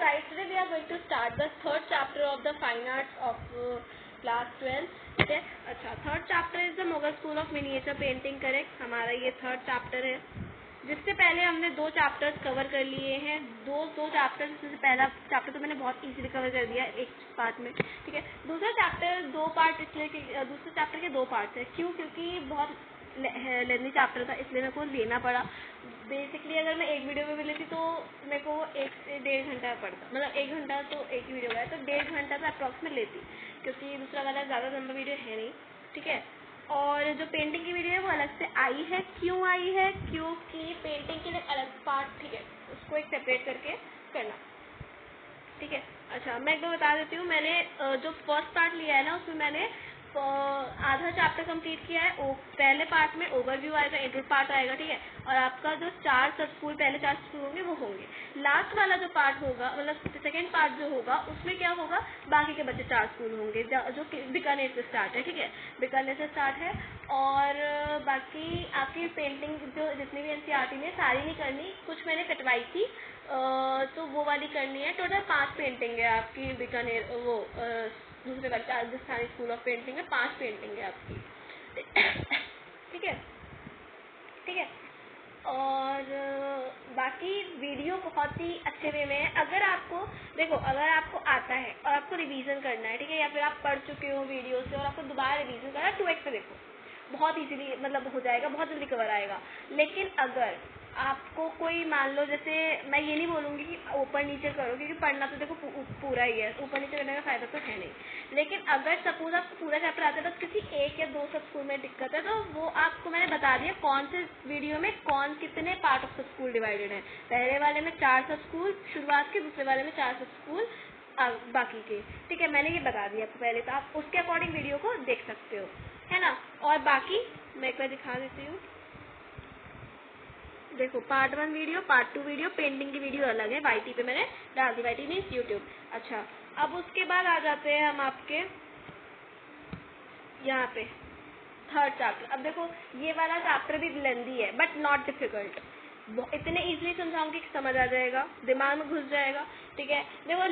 guys, today we are going to start the third chapter of the fine arts of class 12. ठीक है, अच्छा third chapter is the Mughal school of miniature painting. Correct, हमारा ये third chapter है। जिससे पहले हमने दो चैप्टर्स कवर कर लिए हैं। दो चैप्टर्स से पहला चैप्टर तो मैंने बहुत इजीली कवर कर दिया एक पार्ट में। ठीक है, दूसरा चैप्टर दो पार्ट, इसलिए कि दूसरे चैप्टर के दो पार्ट्स है। क्यों? क्योंकि बहुत लेंथी चैप्टर था, इसलिए मेरे को लेना पड़ा। बेसिकली अगर मैं एक वीडियो में भी लेती तो मेरे को 1 से 1.5 घंटा पड़ता, मतलब 1 घंटा तो एक ही वीडियो का है, तो 1.5 घंटा तो अप्रॉक्सीमेट लेती, क्योंकि दूसरा वाला ज़्यादा लंबा वीडियो है नहीं। ठीक है, और जो पेंटिंग की वीडियो है वो अलग से आई है। क्यों आई है? क्योंकि पेंटिंग के लिए अलग पार्ट, ठीक है, उसको एक सेपरेट करके करना। ठीक है, अच्छा मैं एक बार बता देती हूँ। मैंने जो फर्स्ट पार्ट लिया है ना, उसमें मैंने आधा चैप्टर कंप्लीट किया है। पहले पार्ट में ओवरव्यू आएगा, इंट्रो पार्ट आएगा। ठीक है, और आपका जो 4 सब स्कूल, पहले 4 स्कूल होंगे वो होंगे। लास्ट वाला जो पार्ट होगा, मतलब सेकेंड पार्ट जो होगा, उसमें क्या होगा, बाकी के बच्चे 4 स्कूल होंगे जो बीकानेर से स्टार्ट है। ठीक है, बीकानेर से स्टार्ट है। और बाकी आपकी पेंटिंग जो जितनी भी एनसीईआरटी में सारी नहीं करनी, कुछ मैंने कटवाई थी तो वो वाली करनी है। टोटल 5 पेंटिंग है आपकी बीकानेर, वो दूसरे वाले राजस्थानी स्कूल ऑफ पेंटिंग में 5 पेंटिंग है आपकी। ठीक है, ठीक है। और बाकी वीडियो बहुत ही अच्छे वे में है। अगर आपको देखो, अगर आपको आता है और आपको रिवीजन करना है, ठीक है, या फिर आप पढ़ चुके हो वीडियो से और आपको दोबारा रिवीजन करना है, 2x पे देखो, बहुत इजीली मतलब हो जाएगा, बहुत जल्दी कवर आएगा। लेकिन अगर आपको कोई, मान लो जैसे, मैं ये नहीं बोलूँगी कि ऊपर नीचे करो, क्योंकि पढ़ना तो देखो पूरा ही है, ऊपर नीचे करने का फायदा तो है नहीं। लेकिन अगर सपोज आपको पूरा चैप्टर आता है, बस किसी 1 या 2 सब स्कूल में दिक्कत है, तो वो आपको मैंने बता दिया कौन से वीडियो में कौन कितने पार्ट ऑफ सब स्कूल डिवाइडेड है। पहले वाले में 4 सब स्कूल शुरुआत के, दूसरे वाले में 4 सब स्कूल बाकी के। ठीक है, मैंने ये बता दिया आपको पहले, तो आप उसके अकॉर्डिंग वीडियो को देख सकते हो, है ना। और बाकी मैं एक बार दिखा देती हूँ। देखो, part 1 video, part 2 video, painting की वीडियो अलग है, वाईटी पे मैंने डाल दी। YT means YouTube. अच्छा, अब उसके बाद आ जाते हैं हम आपके यहाँ पे थर्ड चैप्टर। अब देखो, ये वाला चैप्टर भी लेंदी है बट नॉट डिफिकल्ट। इतने इजीली समझाऊंगी कि समझ आ जाएगा, दिमाग में घुस जाएगा। ठीक है, देखो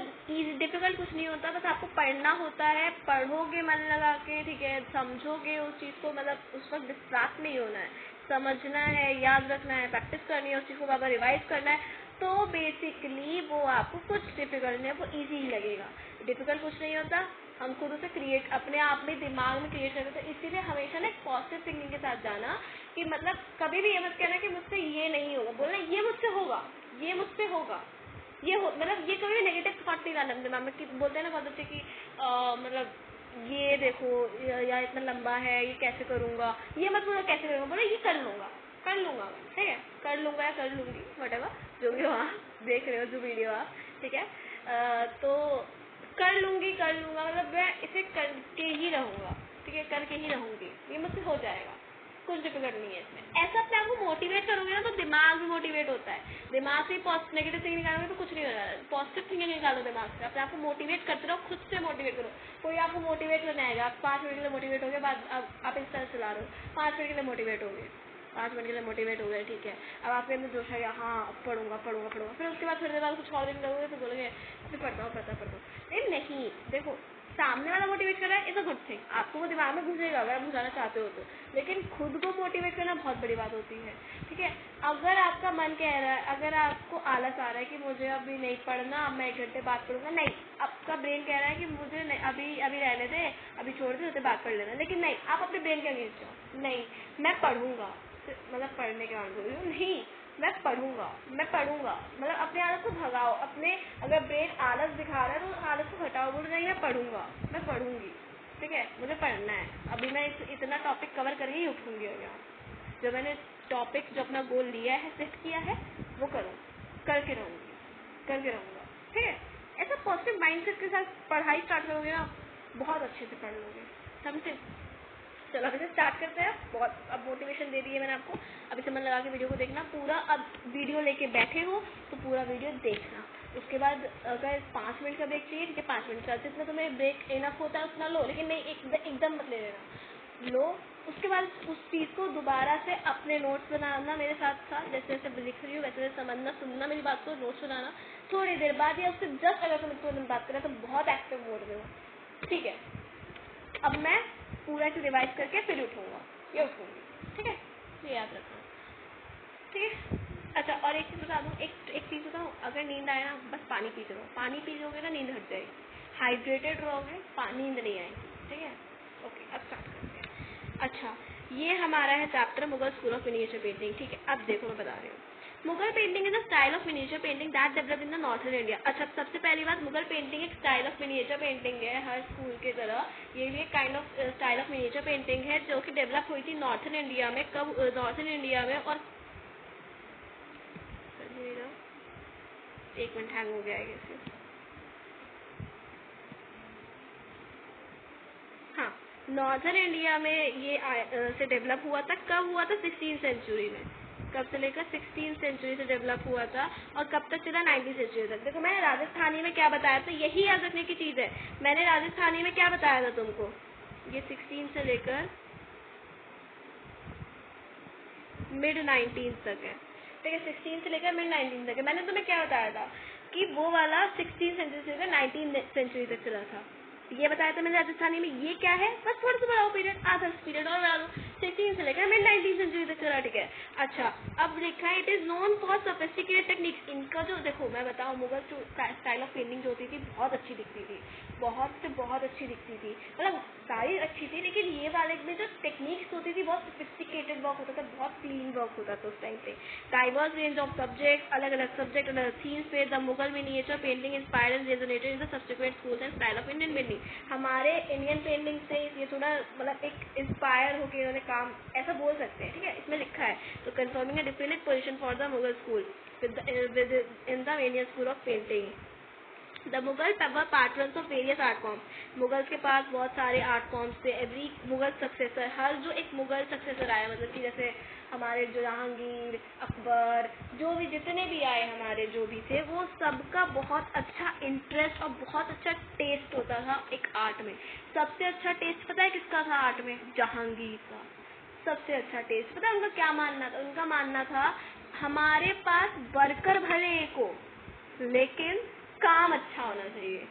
डिफिकल्ट कुछ नहीं होता, बस आपको पढ़ना होता है। पढ़ोगे मन लगा के, ठीक है, समझोगे उस चीज़ को, मतलब उस वक्त डिस्ट्रैक्ट नहीं होना है, समझना है, याद रखना है, प्रैक्टिस करनी है, उस चीज़ को बार बार रिवाइज करना है। तो बेसिकली वो आपको कुछ डिफिकल्ट नहीं है, वो ईजी ही लगेगा। डिफिकल्ट कुछ नहीं होता, हम खुद उसे क्रिएट अपने आप में दिमाग में क्रिएट करते हैं। इसीलिए हमेशा ना एक पॉजिटिव थिंकिंग के साथ जाना, कि मतलब कभी भी ये मत कहना कि मुझसे ये नहीं होगा, बोलना ये मुझसे होगा, ये मुझसे होगा, ये हो, मतलब ये कभी नेगेटिव थॉट नहीं लाना दिमाग में। कि बोलते हैं ना बहुत अच्छे कि मतलब ये देखो या इतना लंबा है, ये कैसे करूँगा, ये मत बोलो कैसे करूँगा, बोलो ये कर लूँगा, कर लूँगा मैं। ठीक है, कर लूँगा या कर लूँगी, वटेवर जो भी हो आप देख रहे हो जो वीडियो आप। ठीक है, तो कर लूँगी, कर लूँगा, मतलब मैं इसे करके ही रहूँगा। ठीक है, करके ही रहूँगी, ये मुझसे हो जाएगा, कुछ डिफिकल्ट नहीं है इसमें। ऐसा अपने आप को मोटिवेट करोगे ना, तो दिमाग भी मोटिवेट होता है। दिमाग से नेगेटिव थिंकिंग निकालोगे तो कुछ नहीं हो रहा, पॉजिटिव थिंकिंग निकालो दिमाग से, अपने आप को मोटिवेट करते रहो, खुद से मोटिवेट करो। कोई आपको मोटिवेट करने आएगा, आप 5 मिनट के लिए मोटिवेट हो गए, बाद आप इस तरह चला रहे हो, 5 मिनट के लिए मोटिवेट हो गए, 5 मिनट के लिए मोटिवेट हो गए। ठीक है, अब आपके अंदर जोश आएगा, हाँ पढ़ूंगा पढ़ूंगा पढ़ूंगा, फिर उसके बाद थोड़ी देर बाद कुछ और दिन लगोगे तो बोलोगे फिर पढ़ता हूँ। लेकिन नहीं, देखो सामने वाला मोटिवेट कर रहा है, इज अ गुड थिंग, आपको वो दिमाग में घुसेगा अगर आप घुसाना चाहते हो तो। लेकिन खुद को मोटिवेट करना बहुत बड़ी बात होती है। ठीक है, अगर आपका मन कह रहा है, अगर आपको आलस आ रहा है कि मुझे अभी नहीं पढ़ना, अब मैं 1 घंटे बाद पढ़ूंगा, नहीं, आपका ब्रेन कह रहा है कि मुझे नहीं, अभी रहने दे, अभी छोड़ दे, उसके बाद पढ़ लेना। लेकिन नहीं, आप अपने ब्रेन के अगेंस्ट जाओ, नहीं मैं पढ़ूंगा, मतलब पढ़ने के बाद बोल रही हूँ, नहीं मैं पढ़ूंगा, मैं पढ़ूंगा, मतलब अपने आलस को भगाओ। अपने अगर ब्रेन आलस दिखा रहा है तो आलस को हटाओ, बोलो नहीं मैं पढ़ूंगा, मैं पढ़ूंगी। ठीक है, मुझे पढ़ना है, अभी मैं इतना टॉपिक कवर करके ही उठूंगी। और यहाँ जो मैंने टॉपिक, जो अपना गोल लिया है, सेट किया है, वो करूँ, करके रहूँगी, करके रहूँगा। ठीक है, ऐसा पॉजिटिव माइंडसेट के साथ पढ़ाई स्टार्ट करोगे ना, बहुत अच्छे से पढ़ लोगे, समझे। चलो अब इसे स्टार्ट करते हैं। बहुत अब मोटिवेशन दे दी है मैंने आपको, अब इसे मन लगा के वीडियो को देखना पूरा। अब वीडियो लेके बैठे हो तो पूरा वीडियो देखना। उसके बाद अगर 5 मिनट का ब्रेक चाहिए, ठीक है 5 मिनट का, जितना तुम्हें ब्रेक इनफ होता है उतना लो, लेकिन नहीं एकदम मत ले लेना, लो। उसके बाद उस चीज़ को दोबारा से अपने नोट्स बनाना मेरे साथ साथ, जैसे जैसे लिख रही हूँ वैसे वैसे समझना, सुनना मेरी बात को, नोट्स बनाना। थोड़ी देर बाद या उससे जस्ट अगर तुम तुरंत बात करें तो बहुत एक्टिव मोड में हो, ठीक है। अब मैं पूरा से रिवाइज करके फिर उठूंगा या उठूंगी, ठीक है, ये याद रखना, ठीक है। अच्छा, और एक चीज़ बता दूँ, एक चीज़ बताऊँ, अगर नींद आए ना बस पानी पीते रहो, पानी पी लोगे ना नींद हट जाएगी, हाइड्रेटेड रहोगे नींद नहीं आएगी, ठीक है। ओके, अब स्टार्ट करते हैं। अच्छा, ये हमारा है chapter Mughal school of miniature painting, ठीक है। अब देखो मैं बता रही हूँ, Mughal painting is a style of miniature painting that develop in the northern India. अच्छा, सबसे पहली बात, मुगल पेंटिंग एक स्टाइल ऑफ मिनिएचर पेंटिंग है, हर स्कूल की तरह ये भी एक kind of style of miniature painting है जो कि डेवलप हुई थी नॉर्थन इंडिया में। कब? नॉर्थन इंडिया में। और एक मिनट, हैंग हो गया है इसे। हाँ, नॉर्थन इंडिया में ये से डेवलप हुआ था। कब हुआ था? 16th सेंचुरी में। कब से लेकर 16th सेंचुरी से डेवलप हुआ था और कब तक चला? 19th सेंचुरी तक। देखो मैंने राजस्थानी में क्या बताया था, यही याद रखने की चीज़ है। मैंने राजस्थानी में क्या बताया था तुमको, ये 16 से लेकर मिड 19 तक है, ठीक है। 16 से लेकर मिड 19 तक है। मैंने तुम्हें क्या बताया था कि वो वाला 16 सेंचुरी से लेकर 19 सेंचुरी तक चला था, ये बताया था मैंने राजस्थानी में। ये क्या है? बस थोड़ा सा बढ़ाओ पीरियड, आधा पीरियड और बढ़ा दो, 16 से लेकर मिड 19 सेंचुरी तक चला, ठीक है। अच्छा, अब देखा है, it is known for sophisticated techniques. इनका जो देखो मैं बताऊँ, मुगल स्टाइल ऑफ पेंटिंग जो होती थी बहुत अच्छी दिखती थी, बहुत से बहुत अच्छी दिखती थी, मतलब सारी अच्छी थी, लेकिन ये वाले में जो टेक्निक्स होती थी बहुत सोफिस्टिकेटेड वर्क होता था, बहुत क्लीन वर्क होता था उस टाइम पे। डाइवर्स रेंज ऑफ सब्जेक्ट, अलग अलग सब्जेक्ट, अलग थीम्स पे the Mughal miniature painting inspired and resonated in the subsequent schools and style of Indian painting. हमारे इंडियन पेंटिंग से ये थोड़ा मतलब एक इंस्पायर होकर इन्होंने काम, ऐसा बोल सकते हैं, ठीक है। इसमें लिखा है तो confirming a definite position for the Mughal school in the Indian school of painting. The Mughal were patterns of various art forms. Mughals के पास बहुत सारे आर्ट फॉर्म्स थे। एवरी मुगल सक्सेसर, हर जो एक मुगल सक्सेसर आया, मतलब कि जैसे हमारे जो जहांगीर, अकबर, जो भी जितने भी आए हमारे जो भी थे, वो सबका बहुत अच्छा इंटरेस्ट और बहुत अच्छा टेस्ट होता था एक आर्ट में। सबसे अच्छा टेस्ट पता है किसका था आर्ट में? जहांगीर का। सबसे अच्छा टेस्ट पता है उनका क्या मानना था? उनका मानना था हमारे पास वर्कर भले एक हो लेकिन काम अच्छा होना चाहिए।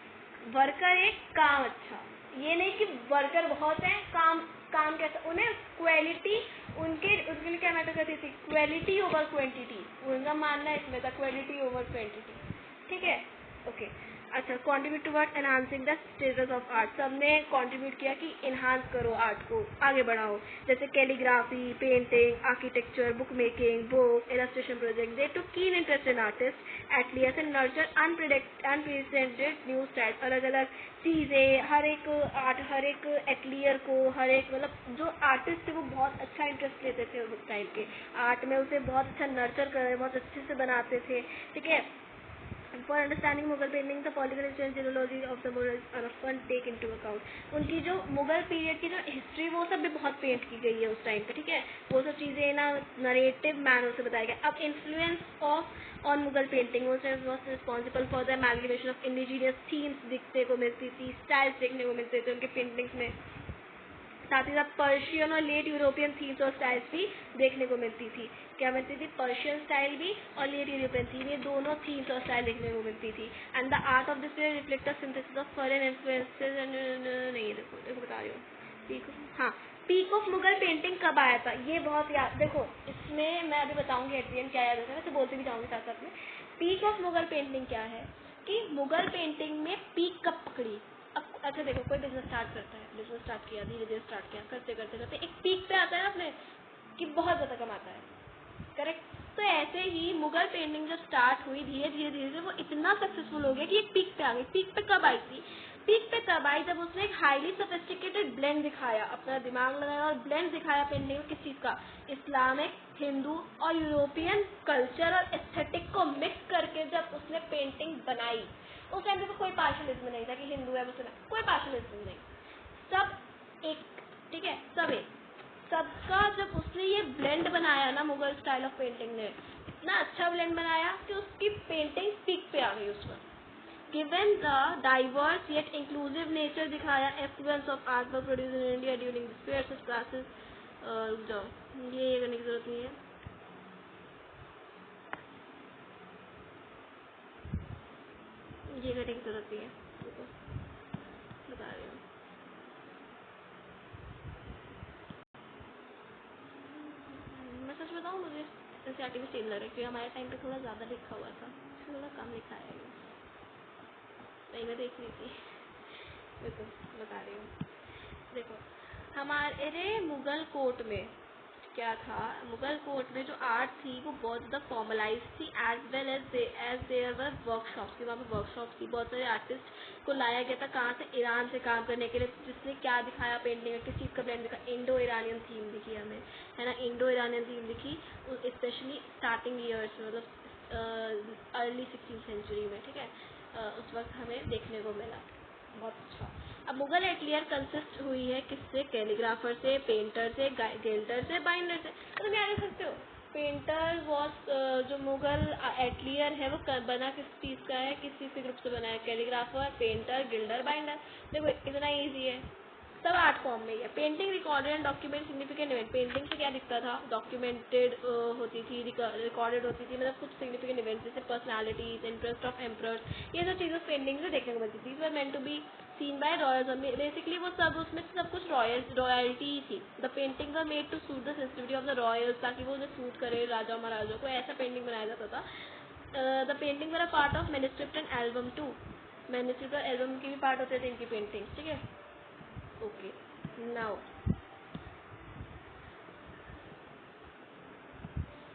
वर्कर एक, काम अच्छा, ये नहीं कि वर्कर बहुत है, काम काम कैसा, उन्हें क्वालिटी, उनके उनके लिए क्या मैटर करती थी? Quality over quantity. उनका मानना इसमें था क्वालिटी ओवर क्वांटिटी, ठीक है। ओके, अच्छा, contribute towards enhancing the status of art. सबने कंट्रीब्यूट किया कि इन्हांस करो आर्ट को, आगे बढ़ाओ, जैसे calligraphy, painting, architecture, book making, book illustration project. They too keen interest in artist at least and nurture unprecedented new style. अलग अलग चीज़ें, हर एक एटलियर को, हर एक मतलब जो आर्टिस्ट थे वो बहुत अच्छा इंटरेस्ट लेते थे उस टाइम के आर्ट में, उसे बहुत अच्छा नर्चर कर रहे, बहुत अच्छे से बनाते थे, ठीक है। For understanding Mughal painting, the political history and genealogy of the Mughals are often take into account. उनकी जो मुगल पीरियड की जो हिस्ट्री वो सब भी बहुत पेंट की गई है उस टाइम पे, ठीक है। वो सब चीज़ें ना नरेटिव मैनर से बताया गया। अब influence of on Mughal painting was responsible for the amalgamation of indigenous themes देखने को मिलती थी, स्टाइल्स देखने को मिलते थे उनके पेंटिंग्स में। साथ ही साथ पर्शियन और लेट यूरोपियन थीम्स और स्टाइल्स भी देखने को मिलती थी। क्या मिलती थी? पर्शियन स्टाइल भी और लेट यूरोपियन थीम, ये दोनों थीम्स और स्टाइल देखने को मिलती थी। And the art of this period reflect the synthesis of foreign influences and नहीं, देखो बता रही हूँ। हाँ, पीक ऑफ मुगल पेंटिंग कब आया था? ये बहुत याद, देखो इसमें मैं अभी बताऊंगी एट द एंड क्या याद होता है, वैसे बोलते भी जाऊंगी साथ साथ में। पीक ऑफ मुगल पेंटिंग क्या है कि मुगल पेंटिंग में पीक कब पकड़ी? अब अच्छा देखो, कोई बिजनेस स्टार्ट करता है, बिजनेस स्टार्ट किया, धीरे धीरे स्टार्ट किया, करते करते करते एक पीक पे आता है अपने कि बहुत ज़्यादा कमाता है, करेक्ट। तो ऐसे ही मुगल पेंटिंग जब स्टार्ट हुई धीरे धीरे धीरे वो इतना सक्सेसफुल हो गया कि एक पीक पे आ गई। पीक पे कब आई थी? पीक पे तब आई जब उसने एक हाईली सोफिस्टिकेटेड ब्लेंड दिखाया, अपना दिमाग लगाया और ब्लेंड दिखाया पेंटिंग में। किस चीज़ का? इस्लामिक, हिंदू और यूरोपियन कल्चर और एस्थेटिक को मिक्स करके जब उसने पेंटिंग बनाई। उस टाइम पे कोई पार्शलिज्म नहीं था कि हिंदू है मुसलमान, कोई पार्शलिज्म नहीं, सब एक, ठीक है, सब एक, सबका। जब उसने ये ब्लेंड बनाया ना मुगल स्टाइल ऑफ पेंटिंग ने, इतना अच्छा ब्लेंड बनाया कि उसकी पेंटिंग पीक पे आ गई उस वक्त। Given the diverse yet inclusive nature दिखाया, affluence of art work produce in India during this period classes. ये करने की जरूरत नहीं है। ये करने की जरूरत नहीं है, रुको बता रही हूँ। मैं सच बताऊँ, मुझे एनसीईआरटी में सेम लग रहा है क्योंकि हमारे टाइम पे थोड़ा ज़्यादा लिखा हुआ था, थोड़ा कम लिखा है। नहीं, मैं देख रही थी, देखो बता रही हूँ। देखो हमारे मुगल कोर्ट में क्या था, मुगल कोर्ट में जो आर्ट थी वो बहुत ज़्यादा फॉर्मलाइज थी, as well as there were workshops थी। वहाँ पर वर्कशॉप्स थी, बहुत सारे आर्टिस्ट को लाया गया था। कहाँ से? ईरान से काम करने के लिए। जिसने क्या दिखाया पेंटिंग में, किस चीज़ का ब्लेंड दिखा? इंडो ईरानियन थीम दिखी हमें, है ना, इंडो ईरानियन थीम दिखी, स्पेशली स्टार्टिंग ईयर्स में, मतलब अर्ली 16th सेंचुरी में, ठीक है, उस वक्त हमें देखने को मिला। बहुत अच्छा। अब मुगल एटलियर कंसिस्ट हुई है किससे? कैलीग्राफर से, पेंटर से, गिल्डर से, बाइंडर से। तो तुम याद रख सकते हो, पेंटर वॉज, जो मुगल एटलियर है वो बना किस चीज़ का है, किस चीज़ के ग्रुप से बना है? Calligrapher, painter, Gilder, binder. देखो इतना ईजी है, सब आर्ट फॉर्म में ही है। Painting recorded and document significant event. Painting से क्या दिखता था? डॉक्यूमेंटेड होती थी, रिकॉर्डेड होती थी, मतलब कुछ सिग्निफिकेंट इवेंट जैसे पर्सनालिटीज, इंटरेस्ट ऑफ एम्परर्स, ये सब चीज़ें पेंटिंग से देखने को मिलती थी। Were meant to be seen by royals. Basically वो सब, उसमें सब कुछ रॉयल्टी ही थी। The painting were made to suit the sensitivity of the royals, ताकि वो उन्हें सूट करे राजा महाराजा को, ऐसा पेंटिंग बनाया जाता था। The painting were a part of manuscript and album too. Manuscript और एल्बम की भी पार्ट होते थे इनकी पेंटिंग, ठीक है। Okay, now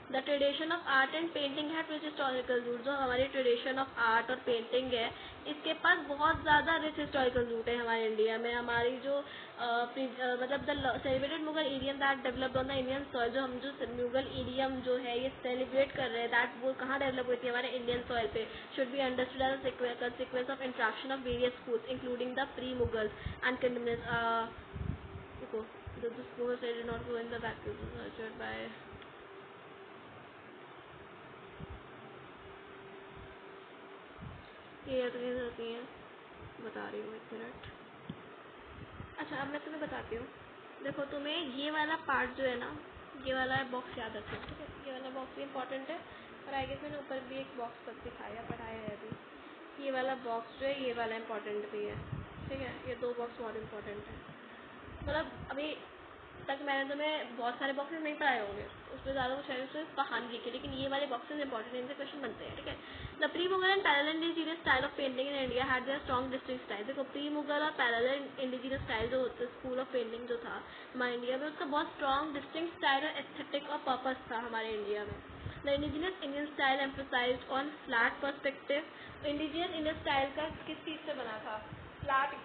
the tradition of art and painting है रिच हिस्टोरिकल रूट। जो हमारी ट्रेडिशन ऑफ आर्ट और पेंटिंग है, इसके पास बहुत ज़्यादा रिच हिस्टोरिकल रूट है हमारे इंडिया में। हमारी जो मतलब the celebrated Mughal idiom that developed on the Indian soil. जो हम जो मुगल इडियम जो है ये सेलिब्रेट कर रहे हैं, दैट वो कहाँ डेवलप हुई थी? हमारे इंडियन सॉइल पे। Should be understood as a consequence of interaction of various schools including the pre Mughals and continuous the schools did not go in the vacuum nurtured by। ये तो चीज़ होती हैं, बता रही हूँ, एक मिनट। अच्छा, अब मैं तुम्हें बताती हूँ। देखो तुम्हें ये वाला पार्ट जो है ना, ये वाला बॉक्स याद रखना, ठीक है। ये वाला बॉक्स भी इंपॉर्टेंट है, और आई गेस मैंने ऊपर भी एक बॉक्स पर दिखाया, पढ़ाया है अभी। ये वाला बॉक्स जो है, ये वाला इंपॉर्टेंट भी है, ठीक है। ये दो बॉक्स बहुत इंपॉर्टेंट है। मतलब अभी तक मैंने तुम्हें बहुत सारे बॉक्सेस नहीं पढ़ाए होंगे, उसमें ज़्यादा कुछ है, उसमें कहानी लिखी, लेकिन ये वाले बॉक्सेस इंपॉर्टेंट है, इनसे क्वेश्चन बनते हैं, ठीक है। The pre Mughal and parallel indigenous style of painting in India had there strong distinct style. देखो प्री मुगल और पैरेलल इंडिजिनियस स्टाइल जो होता है, स्कूल ऑफ पेंटिंग जो था हमारे इंडिया में, उसका बहुत स्ट्रॉन्ग डिस्टिंक्ट स्टाइल और एस्थेटिक और पर्पस था हमारे इंडिया में। The indigenous Indian style emphasised on flat perspective. Indigenous Indian style का किस चीज़ से बना था? फ्लैट,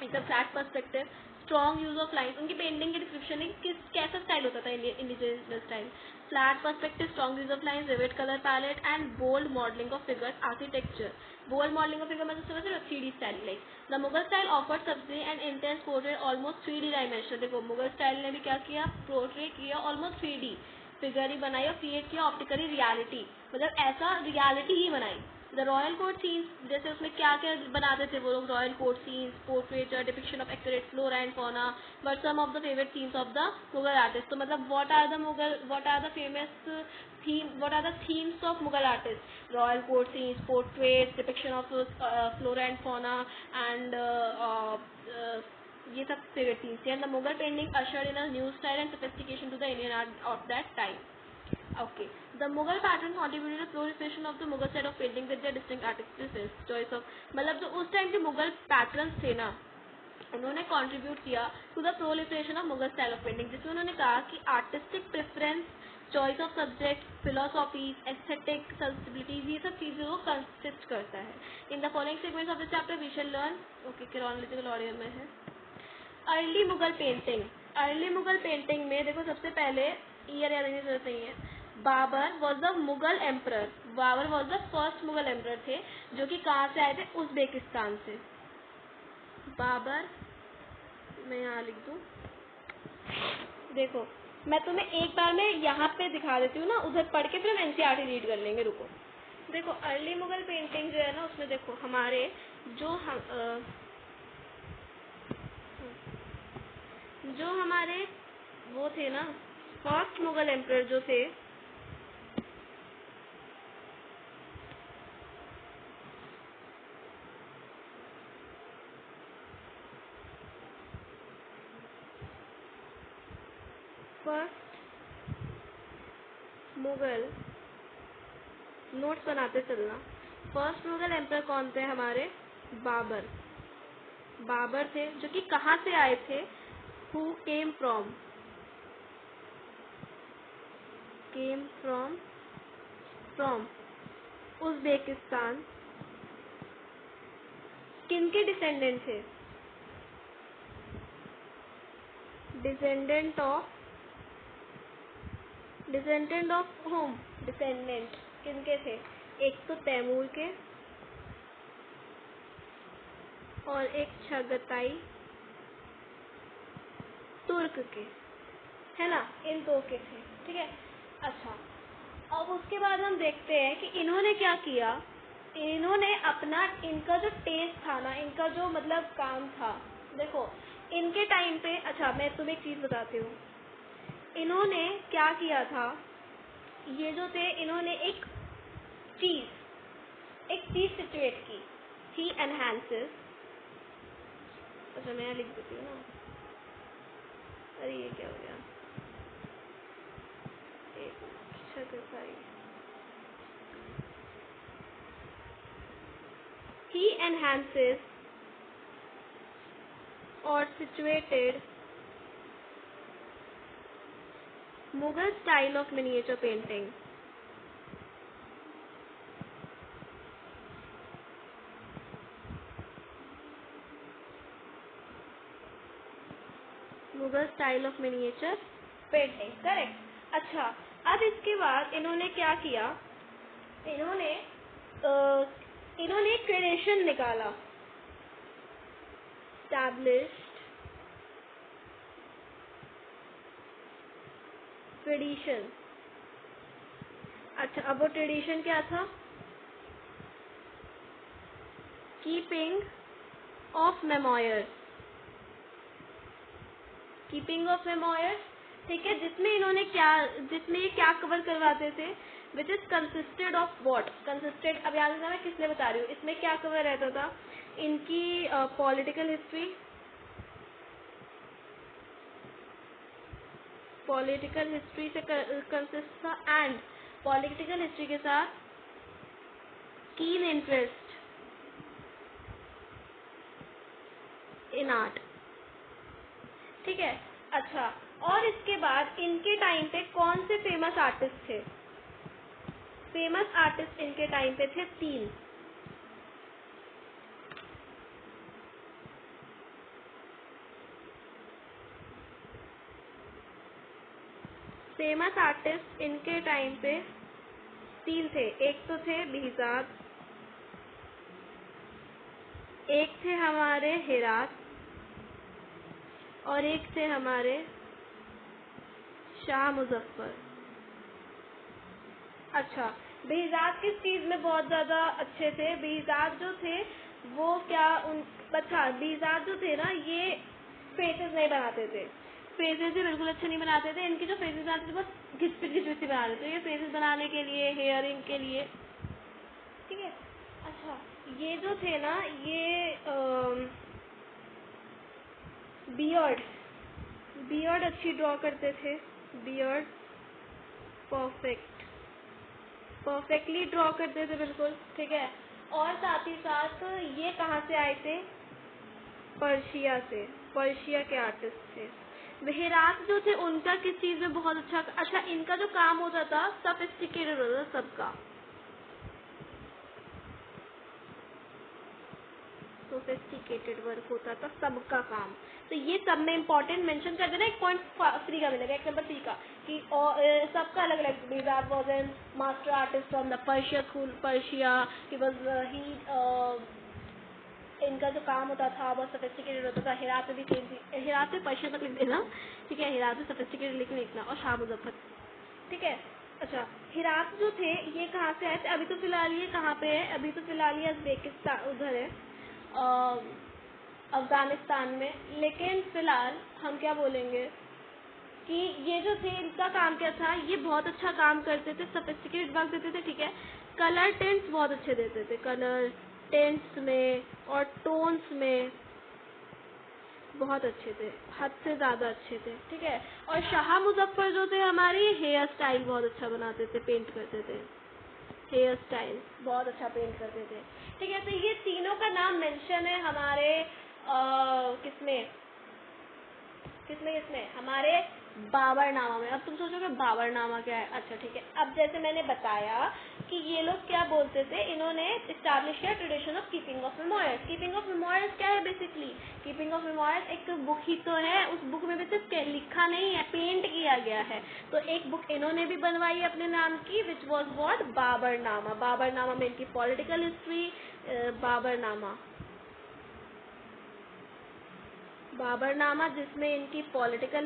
एकदम flat perspective, strong use of lines. उनकी पेंटिंग की डिस्क्रिप्शन है किस कैसा स्टाइल होता था indigenous style? Flat perspective, strong use of lines, vivid colour palette and bold modelling of figures, architecture. Bold modelling of figure मतलब समझ रहे हो? 3D style. Like the Mughal style offered subsidy and intense portrait almost 3D dimension. देखो Mughal style ने भी क्या किया? Portrait किया ऑलमोस्ट 3D फिगर ही बनाई और क्रिएट किया ऑप्टिकली रियलिटी, मतलब ऐसा रियलिटी ही बनाई। द रॉयल कोर्ट सीन्स, जैसे उसमें क्या क्या बनाते थे वो लोग? Royal court scenes, portrait, depiction of accurate flora and fauna were some of the favourite scenes of the Mughal artist. तो मतलब what are the famous theme, what are the themes of Mughal artist? Royal court scenes, portrait, depiction of flora and fauna and ये सब favourite themes थे। And the Mughal painting ushered in a new style and sophistication to the Indian art of that time. Okay. The Mughal pattern contributed to the proliferation of the Mughal style of painting with their distinct artistic choice of, मतलब जो उस time के Mughal patterns थे ना, उन्होंने contribute किया to the proliferation of Mughal style of painting, जिसमें उन्होंने कहा कि artistic preference, choice of subject, philosophies, aesthetic sensibilities, ये सब चीज़ों को कंसिस्ट करता है। In the following segments of this chapter we shall learn. Okay, chronological order में है। Early Mughal painting. Early Mughal painting में देखो सबसे पहले ईयर याद रखने की जरूरत नहीं है। Babur was the Mughal emperor. Babur was the first Mughal emperor थे, जो कि कहाँ से आए थे? उज्बेकिस्तान से। बाबर, मैं यहाँ लिख दूँ, देखो मैं तुम्हें एक बार में यहाँ पे दिखा देती हूँ ना, उधर पढ़ के फिर हम एनसीईआरटी रीड कर लेंगे। रुको, देखो अर्ली मुगल पेंटिंग जो है ना, उसमें देखो हमारे जो हमारे वो थे ना, फर्स्ट मुगल एम्पर जो थे, फर्स्ट मुगल, नोट्स बनाते चलना, फर्स्ट मुगल एम्पर कौन थे हमारे? बाबर। बाबर थे, जो कि कहाँ से आए थे? Who came from Uzbekistan. किनके डिसेंडेंट थे? डिसेंडेंट ऑफ होम, डिसेंडेंट किनके थे? एक तो तैमूर के और एक छगताई तुर्क के, है ना, इन दो के थे, ठीक है। अच्छा, अब उसके बाद हम देखते हैं कि इन्होंने क्या किया। इन्होंने अपना, इनका जो टेस्ट था ना, इनका जो मतलब काम था, देखो इनके टाइम पे, अच्छा मैं तुम्हें एक चीज बताती हूँ, इन्होंने क्या किया था। ये जो थे, इन्होंने एक चीज सिचुएट की। ही एनहांसेस, अच्छा मैं लिख देती हूँ ना, अरे ये क्या हो गया, एक Chughtai. He enhances or situated Mughal style of miniature painting. Mughal style of miniature painting, correct. अच्छा, अब इसके बाद इन्होंने क्या किया, इन्होंने एक ट्रेडिशन निकाला, established ट्रेडिशन। अच्छा, अब वो ट्रेडिशन क्या था? कीपिंग ऑफ मेमोयर्स, ठीक है, जिसमें ये क्या कवर करवाते थे? Which is consisted of what? Consisted, अब याद रखना मैं किसने बता रही हूँ। इसमें क्या कवर रहता था? इनकी पॉलिटिकल हिस्ट्री से कंसिस्ट था, एंड पॉलिटिकल हिस्ट्री के साथ कीन इंटरेस्ट इन आर्ट, ठीक है। अच्छा, और इसके बाद इनके टाइम पे कौन से फेमस आर्टिस्ट थे? फेमस आर्टिस्ट इनके टाइम पे थे 3। फेमस आर्टिस्ट इनके टाइम पे 3 थे। एक तो थे बेहज़ाद, एक थे हमारे हेरात, और एक थे हमारे शाह मुजफ्फर। अच्छा, बेहज़ाद किस चीज़ में बहुत ज़्यादा अच्छे थे? बेहज़ाद जो थे वो अच्छा, बेहज़ाद जो थे ना, ये फेसेस नहीं बनाते थे, फेसेस भी बिल्कुल अच्छे नहीं बनाते थे। इनकी जो फेसेस बनाते थे बहुत घिस-पिट बनाते थे, ये फेसेस बनाने के लिए, हेयरिंग के लिए, ठीक है। अच्छा, ये जो थे ना, ये बियर्ड अच्छी ड्रॉ करते थे, बियर्ड परफेक्टली ड्रॉ करते थे, बिल्कुल, ठीक है। और साथ ही साथ ये कहाँ से आए थे? पर्शिया से, पर्शिया के आर्टिस्ट थे। हेरात जो थे, उनका किस चीज़ में बहुत अच्छा, इनका जो काम होता था सोफिस्टिकेटेड होता था, सबका सोफिस्टिकेटेड वर्क होता था, सबका काम। तो ये सब में इंपॉर्टेंट मेंशन कर देना। एक पॉइंट फ्री का मिलेगा, 1 नंबर 3 का, कि सबका अलग अलग। Behzad was an master artist from the Persia, he was इनका जो काम होता था बहुत सोफिस्टिकेटेड होता था। हेरात में भी सेम थी, हेरात में पर्शिया तक लिख देना, ठीक है, हेरात में सोफिस्टिकेटेड लिखना, और शाह मुजफ्फर, ठीक है। अच्छा, हेरात जो थे ये कहाँ से आए थे? अभी तो फिलहाल ये कहाँ पे है? अभी तो फिलहाल ये उज्बेकिस्तान उधर है, अफगानिस्तान में। लेकिन फिलहाल हम क्या बोलेंगे कि ये जो थे, इनका काम क्या था? ये बहुत अच्छा काम करते थे, सोफिस्टिकेटेड वर्क देते थे, ठीक है। कलर टेंट्स बहुत अच्छे देते थे, कलर टेंट्स में और टोन्स में बहुत अच्छे थे, हद से ज़्यादा अच्छे थे, ठीक है। और शाह मुजफ्फर जो थे हमारे, हेयर स्टाइल बहुत अच्छा बनाते थे, पेंट करते थे, हेयर स्टाइल बहुत अच्छा पेंट करते थे, ठीक है। तो ये तीनों का नाम मेंशन है हमारे किसमें किसमें किसमें हमारे बाबरनामा में। अब तुम सोचोगे बाबरनामा क्या है? अच्छा ठीक है, अब जैसे मैंने बताया कि ये लोग क्या बोलते थे, इन्होंने इस्टेब्लिश किया tradition of keeping of memoirs. Keeping of memoirs क्या है? बेसिकली कीपिंग ऑफ मेमोयर्स एक बुक ही तो है, उस बुक में भी सिर्फ लिखा नहीं है, पेंट किया गया है। तो एक बुक इन्होंने भी बनवाई अपने नाम की, which was what? Baburnama. Baburnama में इनकी पॉलिटिकल हिस्ट्री, बाबरनामा जिसमें इनकी पॉलिटिकल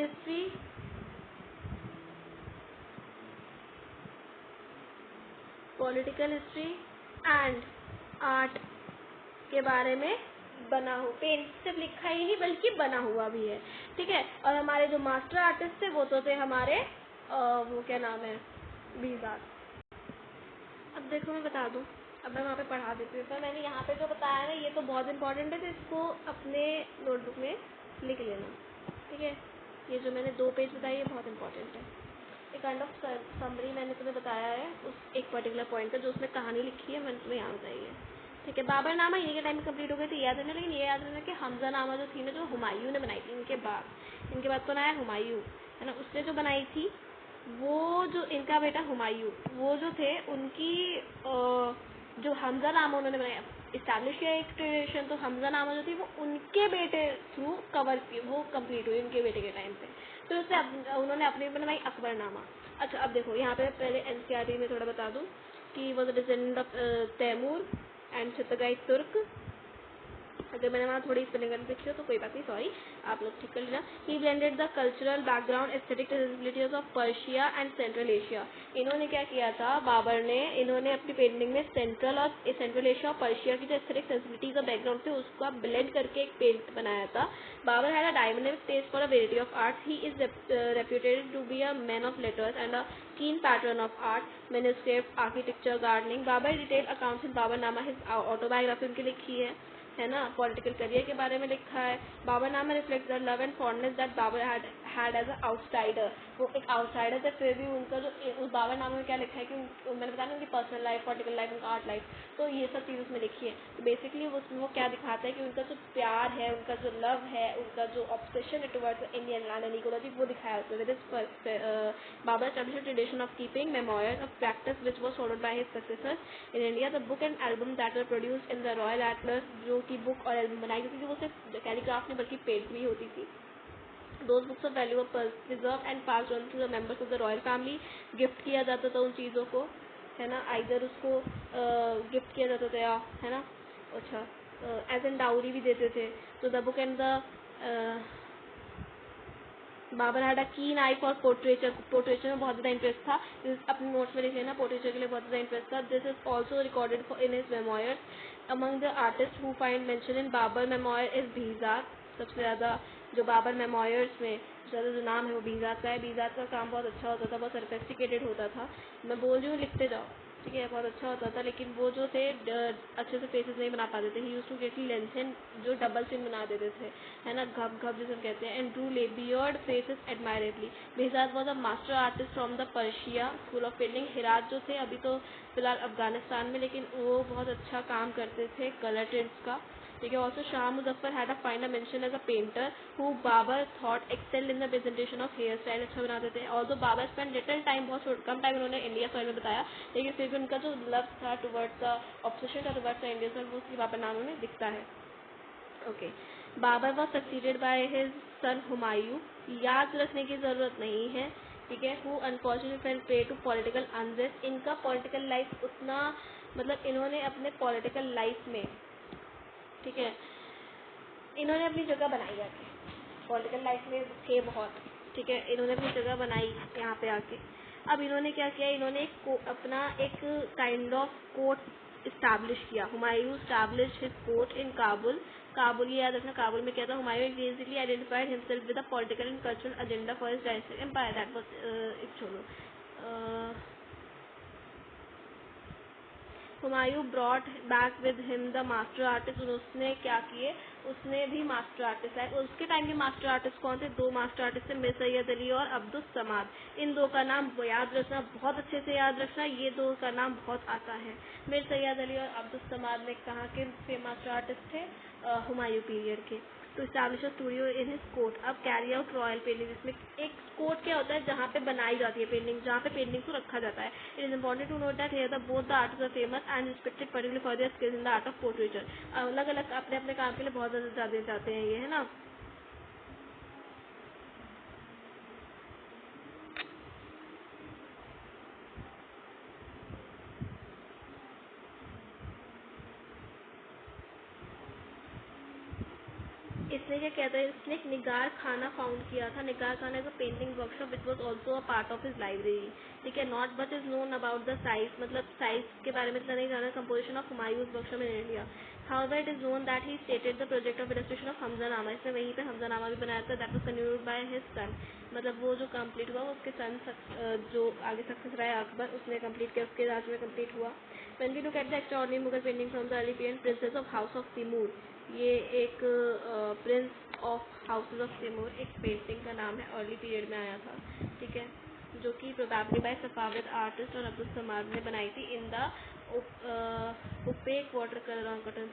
हिस्ट्री, एंड आर्ट के बारे में बना हो, पेंट सिर्फ लिखा ही नहीं बल्कि बना हुआ भी है, ठीक है। और हमारे जो मास्टर आर्टिस्ट थे वो तो थे हमारे वो क्या नाम है, बीजात। अब देखो मैं बता दूं, अब मैं वहाँ पे पढ़ा देती हूँ, पर मैंने यहाँ पे जो बताया ना ये तो बहुत इंपॉर्टेंट है, तो इसको अपने नोटबुक में लिख लेना, ठीक है। ये जो मैंने 2 पेज बताई है बहुत इंपॉर्टेंट है। एक काइंड ऑफ समरी मैंने तुम्हें बताया है उस एक पर्टिकुलर पॉइंट का, जो उसमें कहानी लिखी है मैंने तुम्हें यहाँ बताई है, ठीक है। बाबरनामा इन्हीं के टाइम में कंप्लीट हो गई थी, याद रखना। लेकिन ये याद रखना कि हमजानामा जो थी ना, जो हुमायूं ने बनाई थी इनके बाद बनाया हुमायूं, है ना। उसने जो बनाई थी वो जो इनका बेटा हुमायूं, वो जो थे उनकी जो हमजानामा उन्होंने बनाया, इस्टेब्लिश किया एक ट्रेडिशन, तो हमजानामा जो थी वो उनके बेटे थ्रू कवर की, वो कंप्लीट हुई उनके बेटे के टाइम पे। तो उससे उन्होंने अपनी बनवाई अकबरनामा। अच्छा अब देखो यहाँ पे पहले एनसीईआरटी में थोड़ा बता दूँ कि was a descendant of Timur and चित्तगाई तुर्क। अगर मैंने वहाँ थोड़ी स्पेलिंग गलती लिखी हो तो कोई बात नहीं, सॉरी, आप लोग ठीक कर लेना। He blended the cultural background aesthetic sensibilities of Persia and Central Asia. इन्होंने क्या किया था बाबर ने, इन्होंने अपनी पेंटिंग में सेंट्रल एशिया और पर्शिया की जो एस्थेटिक सेंसिबिलिटीज और बैकग्राउंड थे उसका ब्लेंड करके एक पेंट बनाया था। Babur had a dynamic taste for a variety of art. He is reputed to be a man of letters and a keen pattern of art, manuscript, architecture, gardening. Babur detail accounts in Baburnama, his autobiography उनकी लिखी है ना। Political career के बारे में लिखा है। Baburnama reflect the love and fondness that Babur had as a outsider. वो एक आउटसाइडर थे, फिर भी उनका जो उस बाबरनामा में क्या लिखा है कि मैंने बताया ना उनकी पर्सनल लाइफ, पॉलिटिकल लाइफ, उनका आर्ट लाइफ, तो ये सब चीज़ उसमें लिखी है। तो बेसिकली वो क्या दिखाता है कि उनका जो प्यार है, उनका जो लव है, उनका जो ऑब्सेशन है towards Indian land and ecology, वो दिखाया उसमें। With Babur established a tradition of keeping memoirs of practice which was followed by his successors in India. The book and album that were produced in the Royal Atlas, जो की book और album बनाई गई थी वो सिर्फ कैलीग्राफ नहीं बल्कि पेंट भी होती थी। Those books of value were preserved and passed on to the members of the royal family. Gift किया जाता था उन चीज़ों को, है ना, आइदर उसको गिफ्ट किया जाता था, है ना, अच्छा एज एन डाउरी भी देते थे। तो the book and the Babur had a keen eye for portraiture. Portraiture में बहुत ज़्यादा इंटरेस्ट था, अपने नोट्स में लिख लेना, पोर्ट्रेचर के लिए बहुत ज़्यादा इंटरेस्ट था। This is also recorded in his memoirs. Among the artist who find mention in Babur memoir is Behzad. सबसे ज़्यादा जो बाबर मेमोयर्स में ज़्यादा जो नाम है वो बीजात का है। बीजात का काम बहुत अच्छा होता था, बहुत सोफिस्टिकेटेड होता था। मैं बोल रही हूँ लिखते जाओ, ठीक है, बहुत अच्छा होता था। लेकिन वो जो थे अच्छे से फेसेस नहीं बना पाते थे। He used to get lengthen, जो डबल चिन बना देते थे, है ना, घब घब जिसे कहते हैं। And drew beard faces admirably. Behzad was a master artist from the Persia school of painting. Herat जो थे अभी तो फिलहाल अफगानिस्तान में, लेकिन वो बहुत अच्छा काम करते थे कलर टिंट्स का, ठीक है। Also Shah Muzaffar had a find mention as a painter who Babur thought excel in the presentation of hair style. अच्छा बनाते थे। Also Babur spend little time, बहुत कम टाइम उन्होंने इंडिया सॉइल में बताया, लेकिन फिर भी उनका जो लव था टुवर्ड्स द ऑब्सेशन था टुवर्ड्स द इंडिया सॉइल, वो उसकी बाबरनामा में दिखता है। Okay, Babur was succeeded by his son Humayun. याद रखने की ज़रूरत नहीं है, ठीक है। Who unfortunately fell prey to political unrest. इनका पॉलिटिकल लाइफ उतना, मतलब इन्होंने अपने पॉलिटिकल लाइफ में, ठीक है, इन्होंने अपनी जगह बनाई आके, पॉलिटिकल लाइफ में थे बहुत, ठीक है, इन्होंने अपनी जगह बनाई यहाँ पे आके। अब इन्होंने क्या किया, इन्होंने अपना एक काइंड ऑफ कोर्ट इस्टेब्लिश किया। Humayun establish his court in Kabul. Kabul, ये याद रखना, काबुल में क्या था, Humayun basically identified himself with a political and cultural agenda for his dynastic empire. That was एक छोड़ो, Humayun brought back with him the master artist, उसने क्या किए, उसने भी मास्टर आर्टिस्ट लाए। उसके टाइम के मास्टर आर्टिस्ट कौन थे, दो मास्टर आर्टिस्ट थे, मीर सैयद अली और अब्दुस समाद। इन दो का नाम याद रखना, बहुत अच्छे से याद रखना, ये दो का नाम बहुत आता है। मीर सैयद अली और अब्दुस समाद ने कहाँ के मास्टर आर्टिस्ट थे, हुमायूं पीरियड के। तो establish studio in his court. अब कैरी आउट रॉयल पेंटिंग, इसमें एक कोर्ट क्या होता है जहाँ पे बनाई जाती है पेंटिंग, जहाँ पे पेंटिंग को रखा जाता है। It is important to note that here the both the artist are famous and respected particular for their skills in the art of portraiture. अलग अलग अपने अपने काम के लिए बहुत ज़्यादा जाते हैं ये, है ना। इसने क्या कहता है, इसने एक निगार खाना फाउंड किया था। निगार खाना is a painting workshop which was also a part of his library. ठीक है, not but is known about the size, मतलब साइज के बारे में इतना नहीं जाना। Composition of Humayun's workshop in India. However, it is known that he stated the project of illustration of Hamzanama, इसने वहीं पे हमज़ानामा भी बनाया था। That was continued by his son, मतलब वो जो कंप्लीट हुआ वो उसके सन जो आगे सक्सेस रहा है अकबर, उसने कंप्लीट किया, उसके राज में कंप्लीट हुआ। When we look at the extraordinary Mughal painting from the early period, Princess of House of Timur, ये एक Prince of houses of Timur एक पेंटिंग का नाम है, अर्ली पीरियड में आया था। ठीक है, जो कि प्रोबेबली बाय सफाविद आर्टिस्ट और अब्दुल समाद ने बनाई थी in the OPEC water colour on cotton.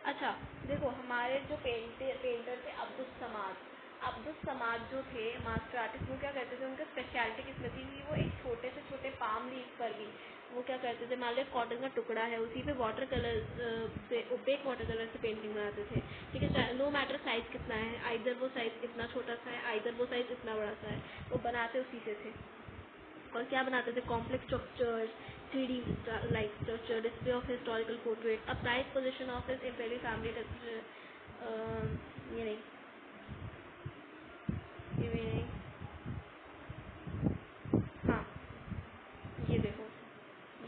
अच्छा देखो, हमारे जो पेंटर थे अब्दुल समाद जो थे मास्टर आर्टिस्ट, वो क्या करते थे, उनका स्पेशलिटी किसमें थी, वो एक छोटे से छोटे पाम लीफ पर भी वो क्या करते थे, मान लो कॉटन का टुकड़ा है, उसी पे वाटर कलर से ओपेक वाटर कलर से पेंटिंग बनाते थे। ठीक है, नो मैटर साइज कितना है, आइदर वो साइज इतना छोटा सा है, आइदर वो साइज इतना बड़ा सा है, वो बनाते उसी से थे। और क्या बनाते थे, complex structures, 3D like structure, display of historical portrait, a prize position of his imperial family. ये नहीं, ये भी नहीं, हाँ ये देखो,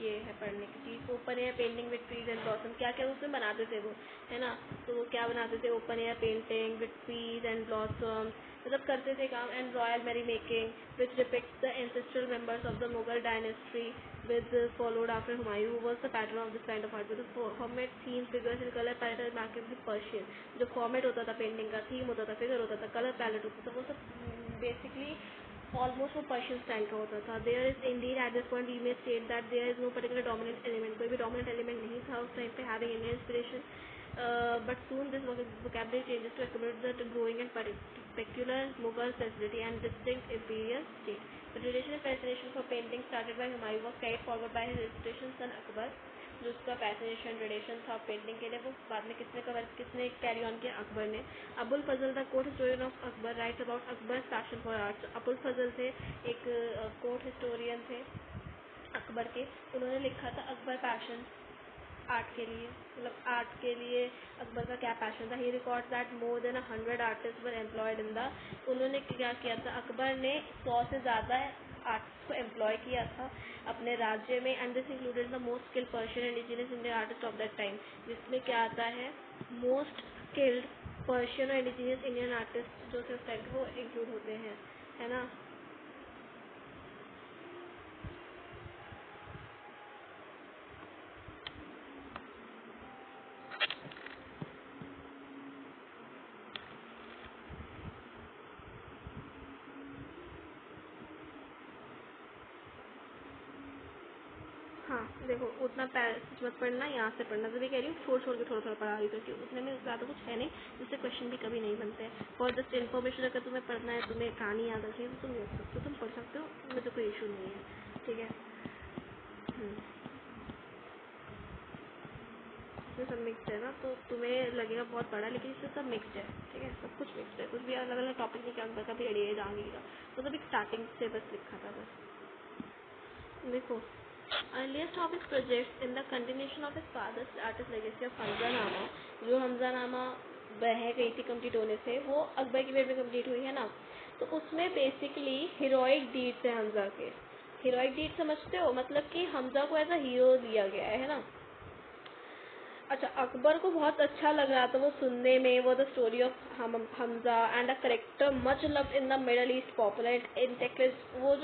ये है पढ़ने की चीज़। Open air painting with trees and blossom, क्या क्या उसमें बनाते थे वो, है ना। तो वो क्या बनाते थे, open air painting with trees and blossom, मतलब करते थे काम। And royal merry making which depicts the ancestral members of the Mughal dynasty with followed after Humayun, who was the pattern of this kind of art with format theme figures in colour palette market with Persian. जो format होता था painting का, theme होता था, figure होता था, colour palette होता था, वो सब बेसिकली ऑलमोस्ट वो पर्शियन स्टाइल का होता था। There is indeed at this point we may state that there is no particular dominant element, कोई भी डोमिनेंट एलिमेंट नहीं था उस टाइम पे having Indian inspiration, but soon this vocabulary changes to accommodate the growing and peculiar Mughal facility and distinct imperial state. The traditional fascination for painting started by Humayun was carried forward by his illustration son Akbar, जो उसका fascination tradition था painting के लिए, वो बाद में किसने carry on किया, अकबर ने। Abul Fazl the court historian of Akbar writes about Akbar passion for arts. Abul Fazl थे एक कोर्ट हिस्टोरियन थे अकबर के, उन्होंने लिखा था अकबर पैशन आर्ट के लिए, मतलब आर्ट के लिए अकबर का क्या पैशन था। He records that more than 100 artist were employed in the, उन्होंने क्या किया था, अकबर ने 100 से ज़्यादा आर्टिस्ट को एम्प्लॉय किया था अपने राज्य में। And this included the most skilled Persian and indigenous Indian artist of that time, जिसमें क्या आता है, मोस्ट स्किल्ड पर्शियन और इंडिजिनियस इंडियन आर्टिस्ट जो थे उस टाइम वो इंक्लूड होते हैं, है ना। हाँ देखो, उतना पैसेज मत पढ़ना, यहाँ से पढ़ना, तो मैं कह रही हूँ छोड़ के थोड़ा थोड़ा पढ़ा रही हूँ, क्योंकि उसमें में ज़्यादा कुछ है नहीं, जिससे क्वेश्चन भी कभी नहीं बनते हैं। और जस्ट इन्फॉर्मेशन अगर तुम्हें पढ़ना है, तुम्हें कहानी याद रखनी है, तो तुम देख सकते हो, तुम पढ़ सकते हो, मुझे कोई इशू नहीं है। ठीक है, इसमें सब मिक्स है ना, तो तुम्हें लगेगा बहुत बड़ा, लेकिन इसमें सब मिक्स है। ठीक है, सब कुछ मिक्स है, कुछ भी अलग अलग टॉपिक नहीं, क्या कभी एडिया जहांगीर का, तो सब एक स्टार्टिंग से बस लिखा था बस। देखो, earliest of his projects in the continuation of his father's artist legacy of Hamzanama, जो हमज़ानामा बह गई थी कंप्लीट होने से, वो अकबर की पीरियड में कंप्लीट हुई है ना। तो उसमें बेसिकली हीरोइक डीड्स है हमज़ा के। हीरोइक डीड समझते हो, मतलब कि हमज़ा को एज अ हीरो दिया गया है ना। अच्छा, अकबर को बहुत अच्छा लग रहा था वो सुनने में, वो the story of Hamza and a character much love in the Middle East popular in टेक्लिस, वो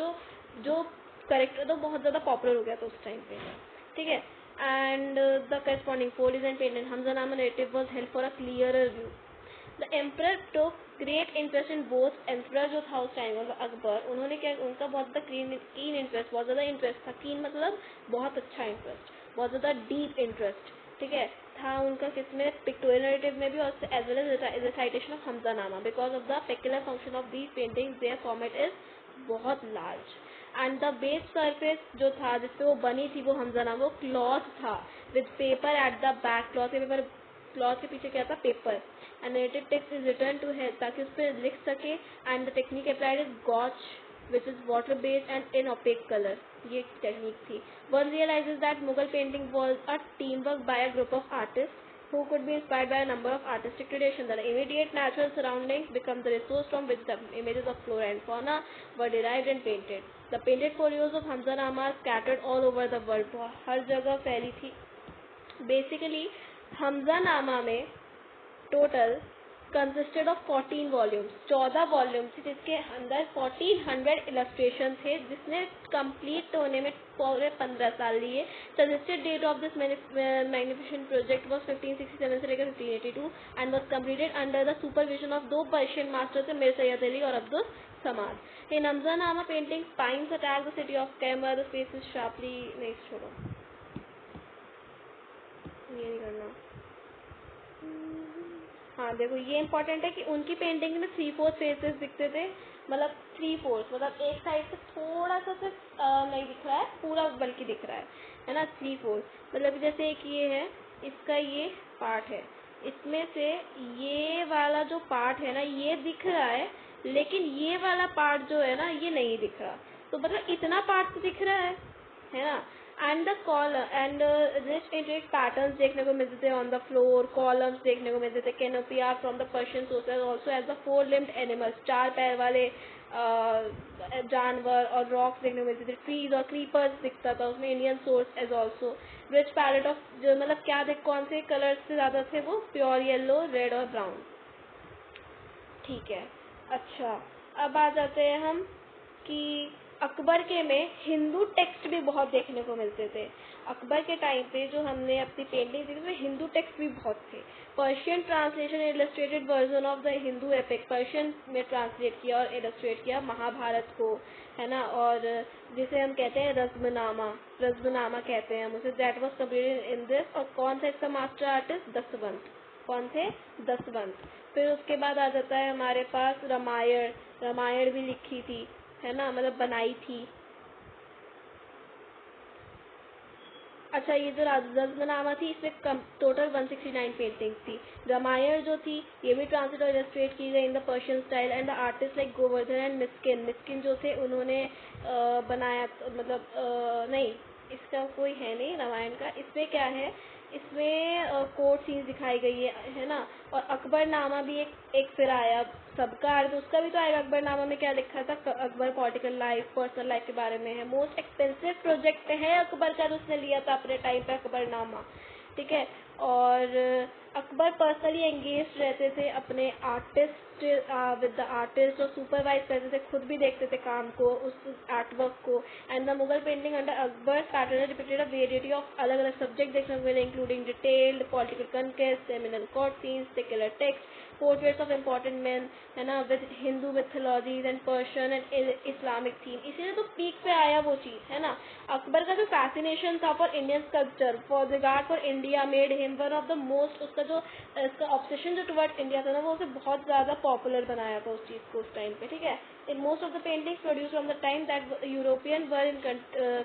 जो करेक्टर तो बहुत ज़्यादा पॉपुलर हो गया था उस टाइम पे। ठीक है. And the corresponding foliage and painted Hamzanama narrative was held for a clearer view. The emperor took great interest in both. emperor जो था उस टाइम मतलब अकबर, उन्होंने क्या, उनका बहुत ज़्यादा keen इंटरेस्ट, बहुत ज़्यादा इंटरेस्ट था. कीन मतलब बहुत अच्छा इंटरेस्ट, बहुत ज़्यादा डीप इंटरेस्ट, ठीक है, था उनका किसमें, पिक्टोरियल नरेटिव में भी, और as well as recitation of Hamzanama. Because of the peculiar function of these paintings their format is बहुत large. And the base surface जो था जिसपे वो बनी थी वो हमजानामा, वो क्लॉथ था with paper at the back. Cloth के पीछे क्या था, paper. And narrative text is written to है ताकि उस पर लिख सके. And the technique applied is gouache which is water based and in opaque color. ये टेक्निक थी. One realizes that Mughal painting was a teamwork by a group of artists who could be inspired by a number of artistic traditions. The immediate natural surroundings become the resource from which the images of flora and fauna were derived and painted. The painted folios of Hamzanama are scattered all over the world. हर जगह फैली थी. Basically Hamzanama में total consisted of 14 volumes, 14 volumes थे जिसके अंदर 1400 illustration थे, जिसने complete होने में पूरे 15 साल लिए. Suggested date of this magnificent project was 1567 से लेकर 1582 and was completed under the supervision of 2 Persian masters, Mir Sayyid Ali और Abdul Samad. In Hamzanama painting pines attack the city of कैमर, द स्पेस इज शार्पली, नहीं छोड़ो ये नहीं करना. हाँ देखो ये इंपॉर्टेंट है कि उनकी पेंटिंग में 3/4 फेसेस दिखते थे. मतलब 3/4 मतलब एक साइड से थोड़ा सा सिर्फ नहीं दिख रहा है, पूरा बल्कि दिख रहा है ना. 3/4 मतलब जैसे एक ये है, इसका ये पार्ट है, इसमें से ये वाला जो पार्ट है ना ये दिख रहा है, लेकिन ये वाला पार्ट जो है ना ये नहीं दिख रहा. तो मतलब इतना पार्ट तो दिख रहा है ना. And the column and rich intricate patterns देखने को मिलते थे ऑन द फ्लोर. कॉलम्स देखने को मिलते थे. Canopy art from the Persian sources also as the 4 limbed animals, 4 पैर वाले जानवर और रॉक्स देखने को मिलते थे. ट्रीज और क्रीपर्स दिखता था उसमें. Indian source as also rich palette of, जो मतलब क्या देख कौन से कलर्स से ज़्यादा थे वो, प्योर येलो, रेड और ब्राउन. ठीक है. अच्छा अब आ जाते हैं हम कि अकबर के में हिंदू टेक्स्ट भी बहुत देखने को मिलते थे. अकबर के टाइम पे जो हमने अपनी पेंटिंग देखी उसमें हिंदू टेक्स्ट भी बहुत थे. Persian translation illustrated version of the Hindu epic, Persian में ट्रांसलेट किया और इलस्ट्रेट किया महाभारत को, है ना. और जिसे हम कहते हैं रज़्मनामा कहते हैं हम उसे. That was completed in this. और कौन था इसका मास्टर आर्टिस्ट, दसवंत. कौन थे, दसवंत. फिर उसके बाद आ जाता है हमारे पास रामायण भी लिखी थी, है ना, मतलब बनाई थी. अच्छा ये जो रज़्मनामा थी इसमें टोटल 169 पेंटिंग्स थी. रामायण जो थी ये भी ट्रांसलेट और इलस्ट्रेट की गई in the Persian style. And the artist like Govardhan and Miskin जो थे उन्होंने बनाया, मतलब नहीं इसका कोई है नहीं रामायण का. इसमें क्या है, इसमें कोर्ट सीन्स दिखाई गई है ना. और अकबरनामा भी एक फिर आया सबका अर्थ, उसका भी तो आएगा. अकबरनामा में क्या लिखा था, Akbar political life, personal life के बारे में है. मोस्ट एक्सपेंसिव प्रोजेक्ट है अकबर का जो उसने लिया था अपने टाइम पे, अकबरनामा. ठीक है. और अकबर पर्सनली एंगेज रहते थे अपने आर्टिस्ट विद द आर्टिस्ट, और सुपरवाइज करते थे, खुद भी देखते थे काम को, उस आर्टवर्क को. And the Mughal painting under Akbar pattern repeated a variety of अलग अलग सब्जेक्ट देखने को मिले, including detailed political conquest, seminal court scenes, secular text, portraits of important man, है ना, with Hindu mythologies and Persian and Islamic theme. इसीलिए तो पीक पे आया वो चीज़, है ना. अकबर का जो फैसिनेशन था for Indian sculpture, for regard for India, made him one of the most, उसका जो इसका ऑब्सेशन जो टुवर्ड्स इंडिया था ना वो उसे बहुत ज़्यादा पॉपुलर बनाया था उस चीज़ को उस टाइम पे. ठीक है. In most of the paintings produce from the time that European were in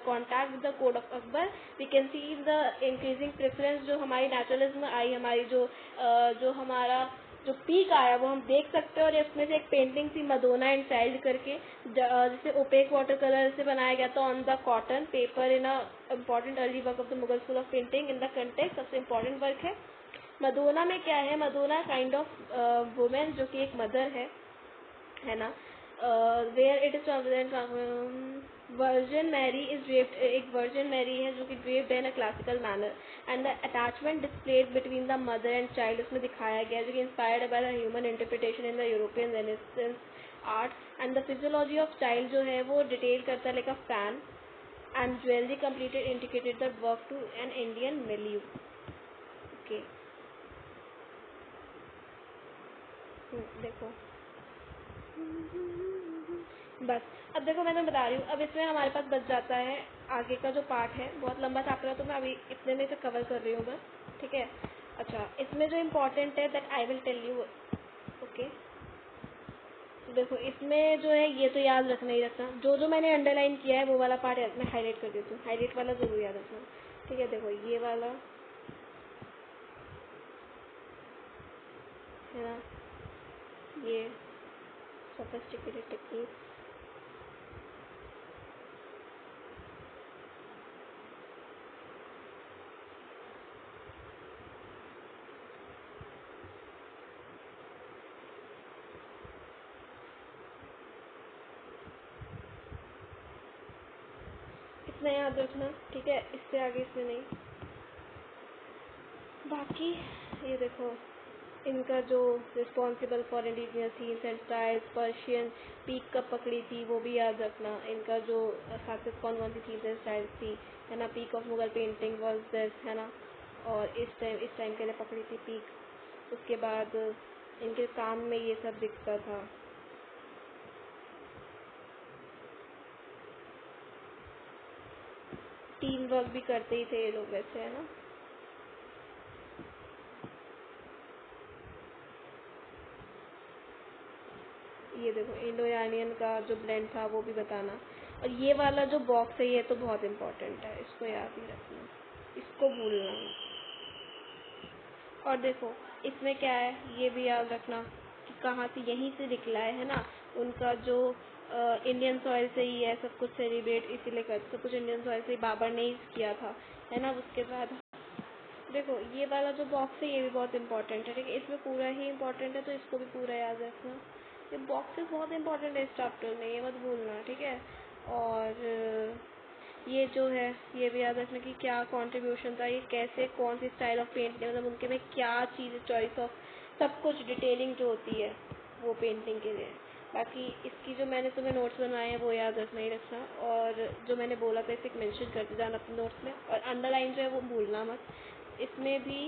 contact with the code of Akbar, we can see the increasing preference जो हमारी नेचुरलिज्म आई, हमारी जो हमारा जो पीक आया वो हम देख सकते हैं. और इसमें से एक पेंटिंग थी मदोना एंड चाइल्ड करके, जिसे ओपेक वाटर कलर से बनाया गया था on the cotton paper in a important early work of the Mughal school of painting in the context. सबसे इम्पॉर्टेंट वर्क है. मदोना में क्या है, मदोना काइंड ऑफ वुमेन जो कि एक मदर है ना. Where it is Virgin Mary is draped, एक वर्जन मैरी है जो कि ड्रेप्ड है in a classical manner. And the attachment displayed between the mother and child उसमें दिखाया गया जो कि inspired by the human interpretation in the European Renaissance art. And the physiology of child जो है वो डिटेल करता है like a fan, and jewelry completed indicated the work to an Indian milieu. Okay. देखो बस अब देखो मैं बता रही हूँ। अब इसमें हमारे पास बच जाता है आगे का जो पार्ट है, बहुत लंबा चैप्टर है तो मैं अभी इतने में से कवर कर रही हूँ बस, ठीक है। अच्छा, इसमें जो इम्पोर्टेंट है that I will tell you. Okay, तो देखो इसमें जो है ये तो याद रखना ही रखना, जो जो मैंने अंडरलाइन किया है वो वाला पार्ट मैं हाईलाइट कर देती हूँ, हाईलाइट वाला जरूर याद रखना, ठीक है। देखो ये वाला है ना, ये sophisticated technique, इतना याद रखना, ठीक है। इससे आगे इसमें नहीं। बाकी ये देखो इनका जो responsible for indigenous themes and styles, Persian peak कब पकड़ी थी वो भी याद रखना। इनका जो खासियत कौन कौन सी थीम्स एंड स्टाइल्स थी, है ना। Peak of Mughal painting was this, है ना। और इस टाइम के लिए पकड़ी थी पीक। उसके बाद इनके काम में ये सब दिखता था। टीम वर्क भी करते ही थे ये लोग वैसे, है ना। ये देखो इंडो इरानियन का जो ब्लेंड था वो भी बताना। और ये वाला जो बॉक्स है ये तो बहुत इम्पोर्टेंट है, इसको याद ही रखना, इसको भूलना मत। और देखो इसमें क्या है ये भी याद रखना कि कहाँ से, यहीं से निकला है ना। उनका जो इंडियन सॉइल से ही है सब कुछ सेलिब्रेट, इसीलिए कर सब कुछ इंडियन सॉइल से ही बाबर ने ही किया था, है ना। उसके बाद देखो ये वाला जो बॉक्स है ये भी बहुत इंपॉर्टेंट है, ठीक है। इसमें पूरा ही इंपॉर्टेंट है तो इसको भी पूरा याद रखना। ये बॉक्सेस बहुत इंपॉर्टेंट है इस चैप्टर में, ये मत भूलना, ठीक है। और ये जो है ये भी याद रखना कि क्या कंट्रीब्यूशन था, ये कैसे, कौन सी स्टाइल ऑफ पेंटिंग, मतलब उनके में क्या चीज़, चॉइस ऑफ सब कुछ डिटेलिंग जो होती है वो पेंटिंग के लिए। बाकी इसकी जो मैंने तुम्हें नोट्स बनाए हैं वो याद रखना ही रखना। और जो मैंने बोला था इसे मेंशन करते जाना अपने नोट्स में। और अंडरलाइन जो है वो भूलना मत। इसमें भी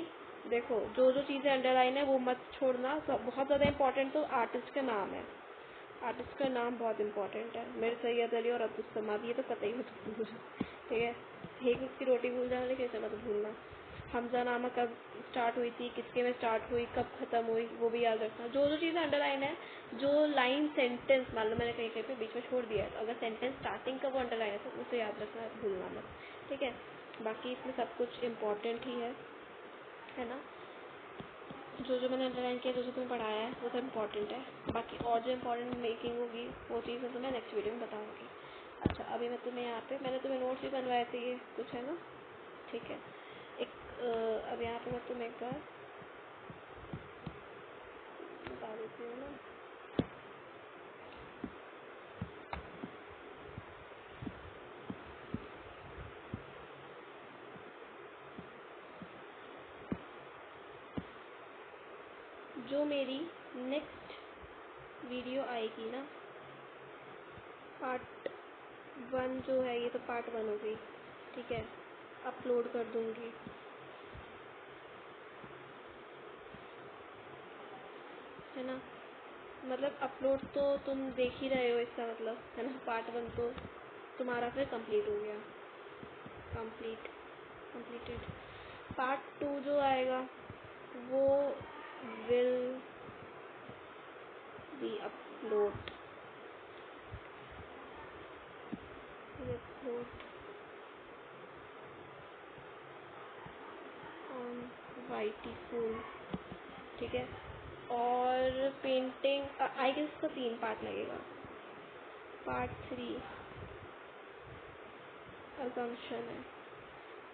देखो जो जो चीज़ें अंडरलाइन है वो मत छोड़ना। बहुत ज़्यादा इंपॉर्टेंट तो आर्टिस्ट का नाम है, आर्टिस्ट का नाम बहुत इंपॉर्टेंट है। मीर सैयद अली और अब्दुल समाद, ये तो पता ही होता है मुझे, ठीक है। एक उसकी रोटी भूल जाना लेकिन चलो तो भूलना। हमजा नामा कब स्टार्ट हुई थी, किसके में स्टार्ट हुई, कब ख़त्म हुई, वो भी याद रखना। जो जो चीज़ें अंडरलाइन है, जो लाइन सेंटेंस मान लो मैंने कहीं कहीं पे बीच में छोड़ दिया है, तो अगर सेंटेंस स्टार्टिंग का वो अंडरलाइन है तो उसे याद रखना, भूलना मत, ठीक है। बाकी इसमें सब कुछ इम्पोर्टेंट ही है ना। जो जो मैंने अंडरलाइन किया, जो जो तुम्हें पढ़ाया है वो सब इम्पोर्टेंट है। बाकी और जो इम्पोर्टेंट मेकिंग होगी वो चीज़ मैं तुम्हें नेक्स्ट वीडियो में बताऊँगी। अच्छा अभी मैं तुम्हें यहाँ पे मैंने तुम्हें नोट्स भी बनवाए थे, ये कुछ है ना, ठीक है। एक अब यहाँ पे मैं तुम्हें एक बार बता देती हूँ ना। जो मेरी नेक्स्ट वीडियो आएगी ना, पार्ट 1 जो है, ये तो पार्ट 1 हो गई, ठीक है। अपलोड कर दूँगी, है ना। मतलब अपलोड तो तुम देख ही रहे हो, इसका मतलब है ना। पार्ट 1 तो तुम्हारा फिर कंप्लीट हो गया, कंप्लीटेड। पार्ट 2 जो आएगा वो will be upload on YT soon, ठीक है। और पेंटिंग आई गेस इसका 3 पार्ट लगेगा। पार्ट 3 असम्पशन है,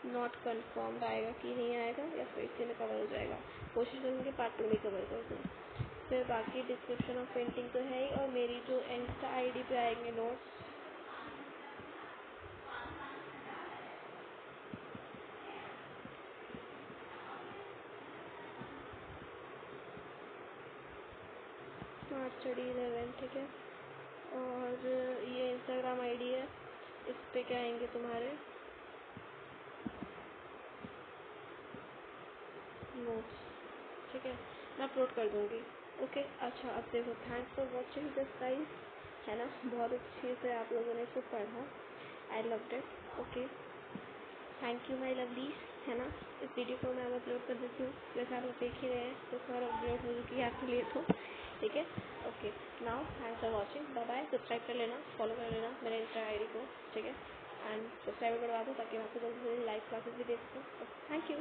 नॉट कन्फर्म्ड आएगा कि नहीं आएगा, या फिर इसी में कवर हो जाएगा। कोशिश करूँगी पार्ट 2 में कवर कर दूँ। फिर बाकी डिस्क्रिप्शन ऑफ पेंटिंग तो है ही, और मेरी जो इंस्टा ID पे आएंगे नोट्स, स्मार्ट स्टडी 11, ठीक है। और ये इंस्टाग्राम ID है, इस पे क्या आएंगे तुम्हारे नोट्स, ठीक है, मैं अपलोड कर दूँगी। ओके, अच्छा अब देखो, thanks for watching this guys, है ना, बहुत अच्छे से आप लोगों ने इसको पढ़ा, I loved it. Okay, thank you my lovelies, है ना। इस वीडियो को मैं अपलोड कर देती हूँ, जैसे आप लोग देख ही रहे हैं, तो बार अपलोड हो चुकी है आपके लिए तो, ठीक है। Okay, now thanks for watching, bye bye. Subscribe कर लेना, फॉलो कर लेना मेरे इंस्टा आईडी को, ठीक है, एंड सब्सक्राइब करवा दो ताकि मैं आपको जल्दी जल्दी लाइव क्लासेस भी दे सकूँ। Thank you.